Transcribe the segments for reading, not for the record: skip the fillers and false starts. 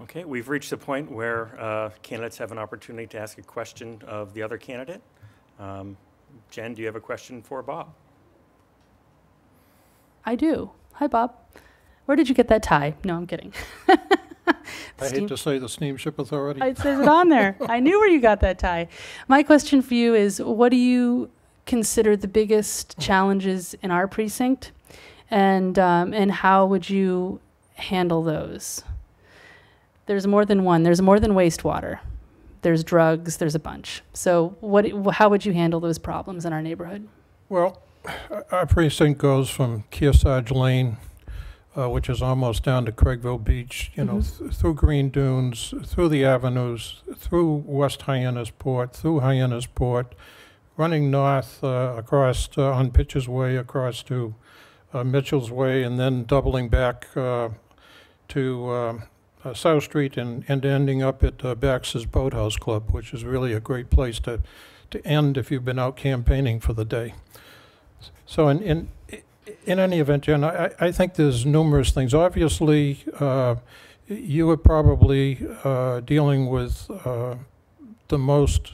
Okay, we've reached the point where candidates have an opportunity to ask a question of the other candidate. Jen, do you have a question for Bob? I do. Hi, Bob. Where did you get that tie? No, I'm kidding. I hate to say the Steamship Authority. It says it on there. I knew where you got that tie. My question for you is, what do you consider the biggest challenges in our precinct, and how would you handle those? There's more than one. There's more than wastewater. There's drugs. There's a bunch. So how would you handle those problems in our neighborhood? Well, our precinct goes from Kearsarge Lane, which is almost down to Craigville Beach, you know, through Green Dunes, through the avenues, through West Hyannisport, through Hyannisport, running north across on Pitcher's Way across to Mitchell's Way, and then doubling back to South Street and ending up at Baxter's Boathouse Club, which is really a great place to end if you've been out campaigning for the day. So in any event, Jen, I think there's numerous things. Obviously, you are probably dealing with the most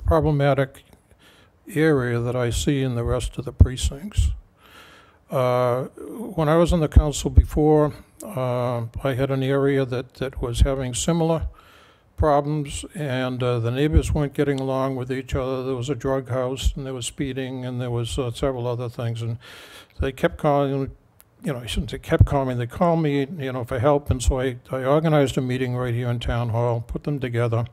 problematic area that I see in the rest of the precincts. When I was on the council before, I had an area that was having similar problems, and the neighbors weren't getting along with each other. There was a drug house, and there was speeding, and there was several other things, and they kept calling, you know, I shouldn't say kept calling, they called me, you know, for help, and so I organized a meeting right here in Town Hall, put them together.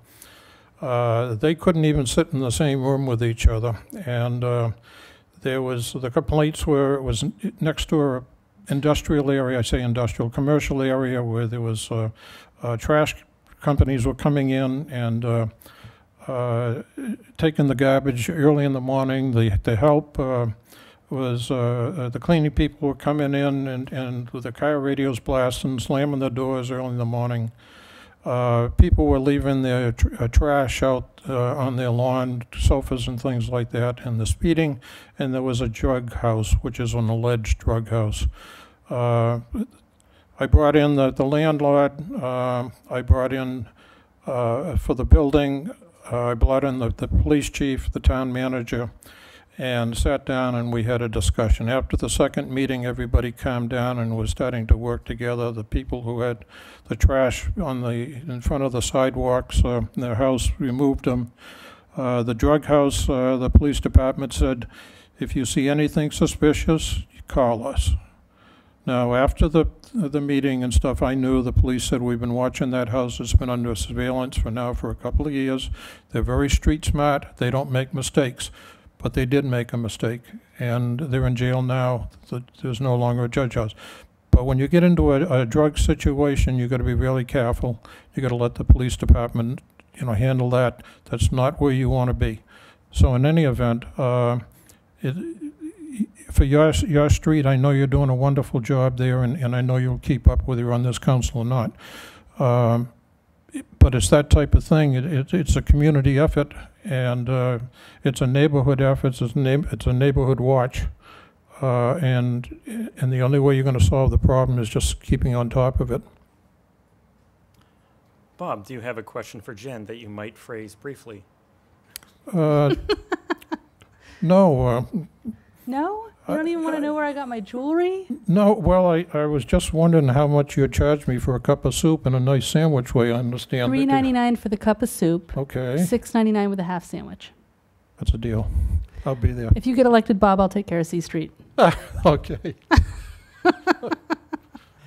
They couldn't even sit in the same room with each other, and the complaints were, it was next to an industrial area, I say industrial, commercial area, where there was trash companies were coming in and taking the garbage early in the morning. The help was the cleaning people were coming in and with the car radios blasting, slamming the doors early in the morning. People were leaving their trash out on their lawn, sofas and things like that, and the speeding, and there was a drug house, which is an alleged drug house. I brought in the landlord, I brought in for the building, I brought in the police chief, the town manager, and sat down and we had a discussion. After the second meeting, everybody calmed down and was starting to work together. The people who had the trash in front of the sidewalks in their house removed them. The drug house, the police department said, if you see anything suspicious, you call us. Now, after the meeting and stuff, I knew the police said we've been watching that house. It's been under surveillance for a couple of years. They're very street smart. They don't make mistakes. But they did make a mistake, and they're in jail now. There's no longer a judge house. But when you get into a drug situation, you've got to be really careful. You've got to let the police department, you know, handle that. That's not where you want to be. So in any event, for your street, I know you're doing a wonderful job there, and I know you'll keep up whether you're on this council or not. But it's that type of thing. It's a community effort, and it's a neighborhood effort. It's a neighborhood watch, and the only way you're going to solve the problem is just keeping on top of it. Bob, do you have a question for Jen that you might phrase briefly? No. No? You don't even want to know where I got my jewelry? No, well, I was just wondering how much you charged me for a cup of soup and a nice sandwich, way I understand. $3.99 for the cup of soup. Okay. $6.99 with a half sandwich. That's a deal. I'll be there. If you get elected, Bob, I'll take care of C Street. Okay.